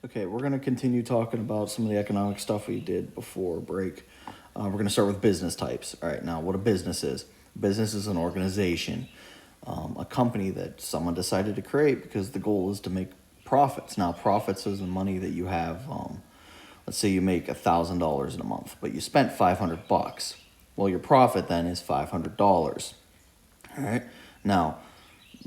Okay, we're going to continue talking about some of the economic stuff we did before break. We're going to start with business types. All right, now what a business is. Business is an organization, a company that someone decided to create because the goal is to make profits. Now, profits is the money that you have. Let's say you make $1,000 in a month, but you spent $500. Well, your profit then is $500. All right. Now,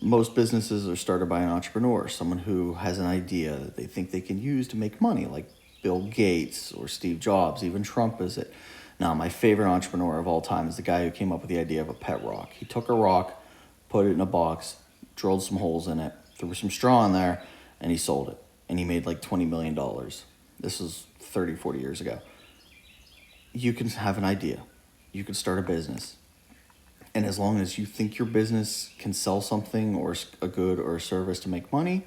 most businesses are started by an entrepreneur, someone who has an idea that they think they can use to make money, like Bill Gates or Steve Jobs, even Trump is it. Now, my favorite entrepreneur of all time is the guy who came up with the idea of a pet rock. He took a rock, put it in a box, drilled some holes in it, threw some straw in there, and he sold it. And he made like $20 million. This was 30, 40 years ago. You can have an idea. You can start a business. And as long as you think your business can sell something or a good or a service to make money,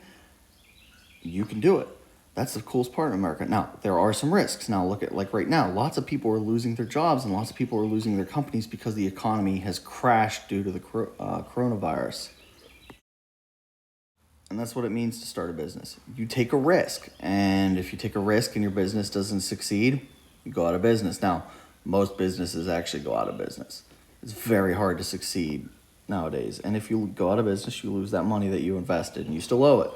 you can do it. That's the coolest part of America. Now, there are some risks. Now, look at like right now, lots of people are losing their jobs and lots of people are losing their companies because the economy has crashed due to the coronavirus. And that's what it means to start a business. You take a risk. And if you take a risk and your business doesn't succeed, you go out of business. Now, most businesses actually go out of business. It's very hard to succeed nowadays. And if you go out of business, you lose that money that you invested and you still owe it.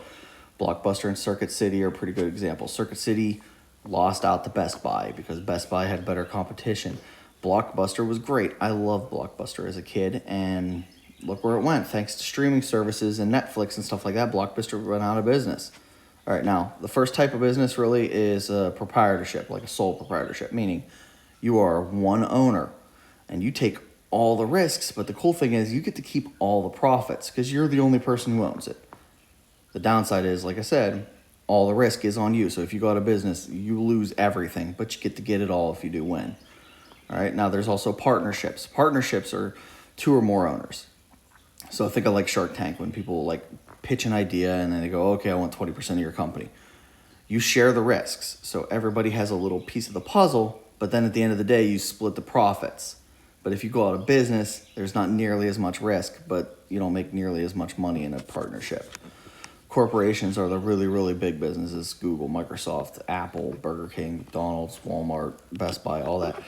Blockbuster and Circuit City are pretty good examples. Circuit City lost out to Best Buy because Best Buy had better competition. Blockbuster was great. I loved Blockbuster as a kid, and look where it went. Thanks to streaming services and Netflix and stuff like that, Blockbuster went out of business. All right, now, the first type of business really is a proprietorship, like a sole proprietorship, meaning you are one owner and you take all the risks, but the cool thing is you get to keep all the profits because you're the only person who owns it. The downside is, like I said, all the risk is on you. So if you go out of business, you lose everything, but you get to get it all if you do win. All right, now there's also partnerships. Partnerships are two or more owners. So think of like Shark Tank when people like pitch an idea and then they go, okay, I want 20% of your company. You share the risks. So everybody has a little piece of the puzzle, but then at the end of the day, you split the profits. But if you go out of business, there's not nearly as much risk, but you don't make nearly as much money in a partnership. Corporations are the really, really big businesses: Google, Microsoft, Apple, Burger King, McDonald's, Walmart, Best Buy, all that.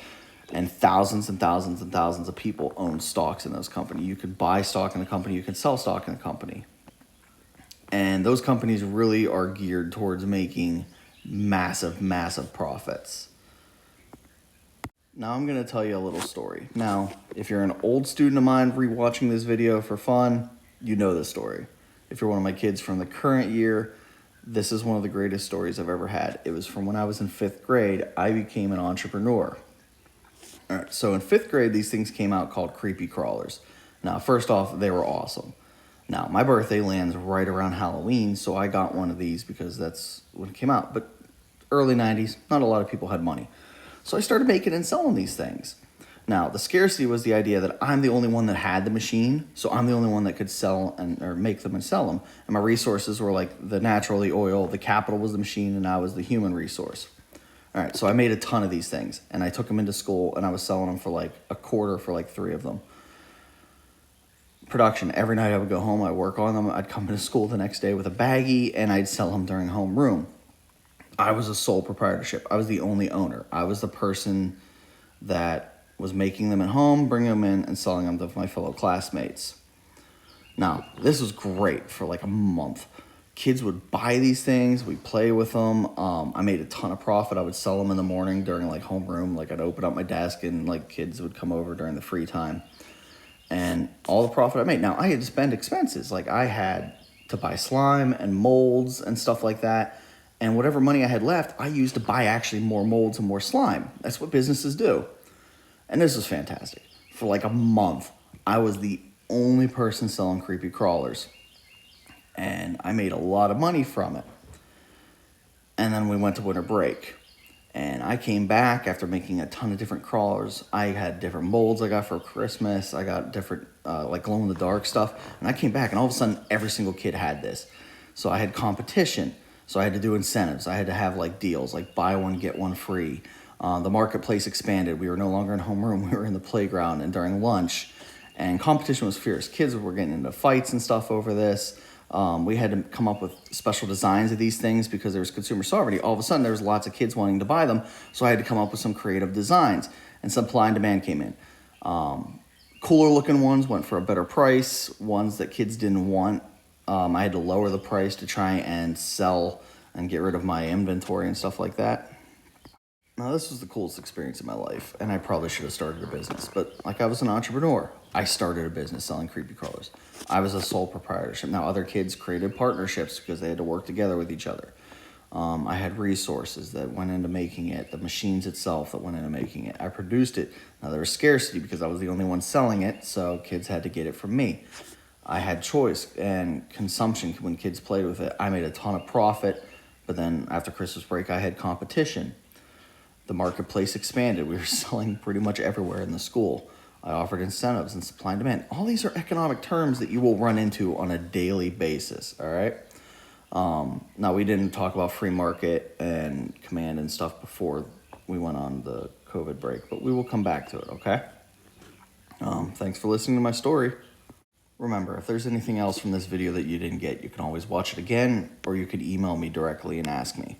And thousands and thousands and thousands of people own stocks in those companies. You can buy stock in the company, you can sell stock in the company. And those companies really are geared towards making massive, massive profits. Now I'm going to tell you a little story. Now, if you're an old student of mine rewatching this video for fun, you know this story. If you're one of my kids from the current year, this is one of the greatest stories I've ever had. It was from when I was in 5th grade. I became an entrepreneur. All right, so in 5th grade, these things came out called creepy crawlers. Now, first off, they were awesome. Now, my birthday lands right around Halloween, so I got one of these because that's when it came out. But early 90s, not a lot of people had money. So I started making and selling these things. Now, the scarcity was the idea that I'm the only one that had the machine, so I'm the only one that could sell or make them and sell them. And my resources were like the natural, the oil, the capital was the machine, and I was the human resource. All right, so I made a ton of these things, and I took them into school, and I was selling them for like a quarter for like 3 of them. Production, every night I would go home, I'd work on them, I'd come into school the next day with a baggie, and I'd sell them during homeroom. I was a sole proprietorship. I was the only owner. I was the person that was making them at home, bringing them in, and selling them to my fellow classmates. Now, this was great for like a month. Kids would buy these things. We'd play with them. I made a ton of profit. I would sell them in the morning during like homeroom. Like I'd open up my desk and like kids would come over during the free time. And all the profit I made. Now, I had to spend expenses. Like I had to buy slime and molds and stuff like that. And whatever money I had left, I used to buy actually more molds and more slime. That's what businesses do. And this was fantastic. For like a month, I was the only person selling creepy crawlers. And I made a lot of money from it. And then we went to winter break. And I came back after making a ton of different crawlers. I had different molds I got for Christmas. I got different like glow-in-the-dark stuff. And I came back, and all of a sudden, every single kid had this. So I had competition. So I had to do incentives. I had to have like deals, like buy one, get one free. The marketplace expanded. We were no longer in homeroom. We were in the playground and during lunch. And competition was fierce. Kids were getting into fights and stuff over this. We had to come up with special designs of these things because there was consumer sovereignty. All of a sudden, there was lots of kids wanting to buy them, so I had to come up with some creative designs, and supply and demand came in. Cooler looking ones went for a better price. Ones that kids didn't want, I had to lower the price to try and sell and get rid of my inventory and stuff like that. Now, this was the coolest experience of my life, and I probably should have started a business, but like, I was an entrepreneur. I started a business selling creepy crawlers. I was a sole proprietorship. Now, other kids created partnerships because they had to work together with each other. I had resources that went into making it, the machines itself that went into making it. I produced it. Now, there was scarcity because I was the only one selling it, so kids had to get it from me. I had choice and consumption when kids played with it. I made a ton of profit, but then after Christmas break, I had competition. The marketplace expanded. We were selling pretty much everywhere in the school. I offered incentives and supply and demand. All these are economic terms that you will run into on a daily basis, all right? Now, we didn't talk about free market and command and stuff before we went on the COVID break, but we will come back to it, okay? Thanks for listening to my story. Remember, if there's anything else from this video that you didn't get, you can always watch it again, or you could email me directly and ask me.